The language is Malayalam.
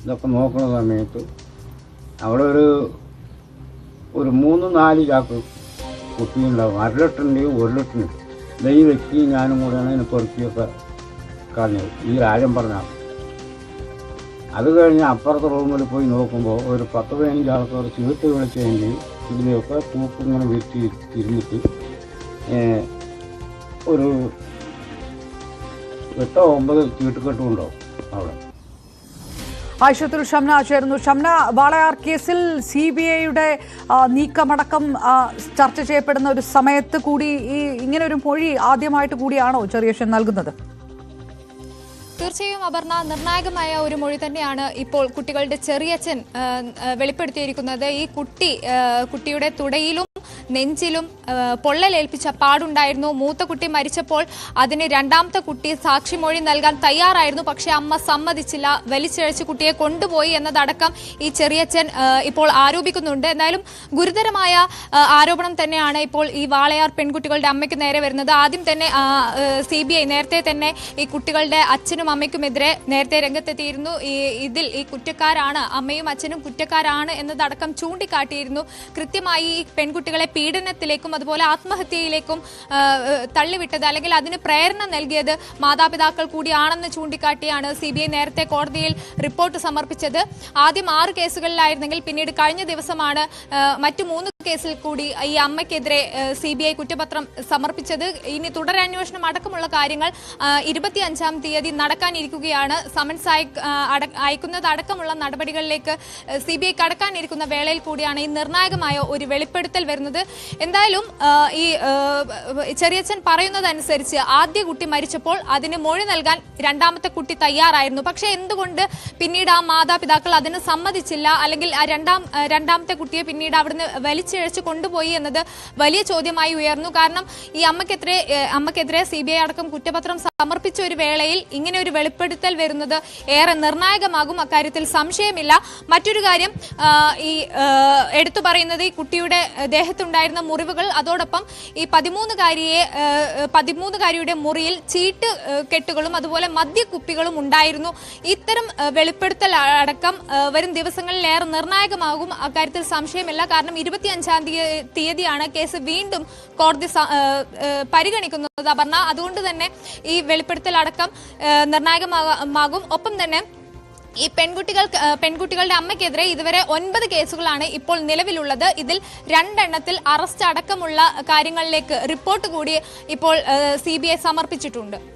ഇതൊക്കെ നോക്കുന്ന സമയത്ത് അവിടെ ഒരു 3-4 ചാക്ക് കുപ്പിയുണ്ടാവും. 1/2 ലിറ്ററിൻ്റെയും 1 ലിറ്ററിൻ്റെയും. ഈ വ്യക്തിയും ഞാനും കൂടെയാണ് ഇതിനെ പെറുക്കിയൊക്കെ കളഞ്ഞത്. ഈ രാജൻ പറഞ്ഞാൽ അത് കഴിഞ്ഞ് അപ്പുറത്തെ റൂമിൽ പോയി നോക്കുമ്പോൾ ഒരു 10-15 ആൾക്കാർ ചീട്ട് വിളിച്ചതിൻ്റെ ഇതിലൊക്കെ തൂക്കിങ്ങനെ വെച്ച് ഇരുന്നിട്ട് ഒരു 8-9 ചീട്ടുകെട്ടുണ്ടാവും അവിടെ. ആയിഷത്തുൽ ഷംന ചേരുന്നു. ഷംന, വാളയാർ കേസിൽ CBIയുടെ നീക്കമടക്കം ചർച്ച ചെയ്യപ്പെടുന്ന ഒരു സമയത്ത് കൂടി ഇങ്ങനെ ഒരു മൊഴി ആദ്യമായിട്ട് കൂടിയാണോ ചെറിയച്ഛൻ നൽകുന്നത്? തീർച്ചയായും അപർണ, നിർണായകമായ ഒരു മൊഴി തന്നെയാണ് ഇപ്പോൾ കുട്ടികളുടെ ചെറിയച്ഛൻ വെളിപ്പെടുത്തിയിരിക്കുന്നത്. ഈ കുട്ടിയുടെ തുടയിലും നെഞ്ചിലും പൊള്ളലേൽപ്പിച്ച പാടുണ്ടായിരുന്നു. മൂത്ത കുട്ടി മരിച്ചപ്പോൾ അതിന് രണ്ടാമത്തെ കുട്ടി സാക്ഷിമൊഴി നൽകാൻ തയ്യാറായിരുന്നു. പക്ഷേ അമ്മ സമ്മതിച്ചില്ല, വലിച്ചിഴച്ച് കുട്ടിയെ കൊണ്ടുപോയി എന്നതടക്കം ഈ ചെറിയച്ഛൻ ഇപ്പോൾ ആരോപിക്കുന്നുണ്ട്. എന്തായാലും ഗുരുതരമായ ആരോപണം തന്നെയാണ് ഇപ്പോൾ ഈ വാളയാർ പെൺകുട്ടികളുടെ അമ്മയ്ക്ക് നേരെ വരുന്നത്. ആദ്യം തന്നെ CBI നേരത്തെ തന്നെ ഈ കുട്ടികളുടെ അച്ഛനും അമ്മയ്ക്കുമെതിരെ നേരത്തെ രംഗത്തെത്തിയിരുന്നു. ഇതിൽ ഈ കുറ്റക്കാരാണ്, അമ്മയും അച്ഛനും കുറ്റക്കാരാണ് എന്നതടക്കം ചൂണ്ടിക്കാട്ടിയിരുന്നു. കൃത്യമായി ഈ പെൺകുട്ടികളെ പീഡനത്തിലേക്കും അതുപോലെ ആത്മഹത്യയിലേക്കും തള്ളിവിട്ടത് അല്ലെങ്കിൽ അതിന് പ്രേരണ നൽകിയത് മാതാപിതാക്കൾ കൂടിയാണെന്ന് ചൂണ്ടിക്കാട്ടിയാണ് CBI നേരത്തെ കോടതിയിൽ റിപ്പോർട്ട് സമർപ്പിച്ചത്. ആദ്യം 6 കേസുകളിലായിരുന്നെങ്കിൽ പിന്നീട് കഴിഞ്ഞ ദിവസമാണ് മറ്റു 3 കേസിൽ കൂടി ഈ അമ്മയ്ക്കെതിരെ CBI കുറ്റപത്രം സമർപ്പിച്ചത്. ഇനി തുടരന്വേഷണം അടക്കമുള്ള കാര്യങ്ങൾ 25-ാം തീയതി നടക്കാനിരിക്കുകയാണ്. സമൻസ് അയക്കുന്നത് അടക്കമുള്ള നടപടികളിലേക്ക് CBI കടക്കാനിരിക്കുന്ന വേളയിൽ കൂടിയാണ് ഈ നിർണായകമായ ഒരു വെളിപ്പെടുത്തൽ വരുന്നത്. എന്തായാലും ഈ ചെറിയച്ഛൻ പറയുന്നതനുസരിച്ച് ആദ്യ കുട്ടി മരിച്ചപ്പോൾ അതിന് മൊഴി നൽകാൻ രണ്ടാമത്തെ കുട്ടി തയ്യാറായിരുന്നു. പക്ഷെ എന്തുകൊണ്ട് പിന്നീട് ആ മാതാപിതാക്കൾ അതിന് സമ്മതിച്ചില്ല, അല്ലെങ്കിൽ രണ്ടാമത്തെ കുട്ടിയെ പിന്നീട് അവിടുന്ന് വലിച്ചിഴച്ച് കൊണ്ടുപോയി എന്നത് വലിയ ചോദ്യമായി ഉയർന്നു. കാരണം ഈ അമ്മക്കെതിരെ CBI അടക്കം കുറ്റപത്രം സമർപ്പിച്ച ഒരു വേളയിൽ ഇങ്ങനെ ഒരു വെളിപ്പെടുത്തൽ വരുന്നത് ഏറെ നിർണായകമാകും, അക്കാര്യത്തിൽ സംശയമില്ല. മറ്റൊരു കാര്യം ഈ എടുത്തു പറയുന്നത് ഈ കുട്ടിയുടെ ദേഹത്തുണ്ടായിരുന്ന മുറിവുകൾ, അതോടൊപ്പം ഈ 13-കാരിയുടെ മുറിയിൽ ചീട്ട് കെട്ടുകളും അതുപോലെ മദ്യക്കുപ്പികളും ഉണ്ടായിരുന്നു. ഇത്തരം വെളിപ്പെടുത്തൽ അടക്കം വരും ദിവസങ്ങളിൽ ഏറെ നിർണായകമാകും, അക്കാര്യത്തിൽ സംശയമില്ല. കാരണം 25-ാം തീയതിയാണ് കേസ് വീണ്ടും കോടതി പരിഗണിക്കുന്നത് അപർണ. അതുകൊണ്ട് തന്നെ ഈ വെളിപ്പെടുത്തൽ അടക്കം നിർണായകമാകും. ഒപ്പം തന്നെ ഈ പെൺകുട്ടികളുടെ അമ്മയ്ക്കെതിരെ ഇതുവരെ 9 കേസുകളാണ് ഇപ്പോൾ നിലവിലുള്ളത്. ഇതിൽ 2 എണ്ണത്തിൽ അറസ്റ്റ് അടക്കമുള്ള കാര്യങ്ങളിലേക്ക് റിപ്പോർട്ട് കൂടി ഇപ്പോൾ CBI സമർപ്പിച്ചിട്ടുണ്ട്.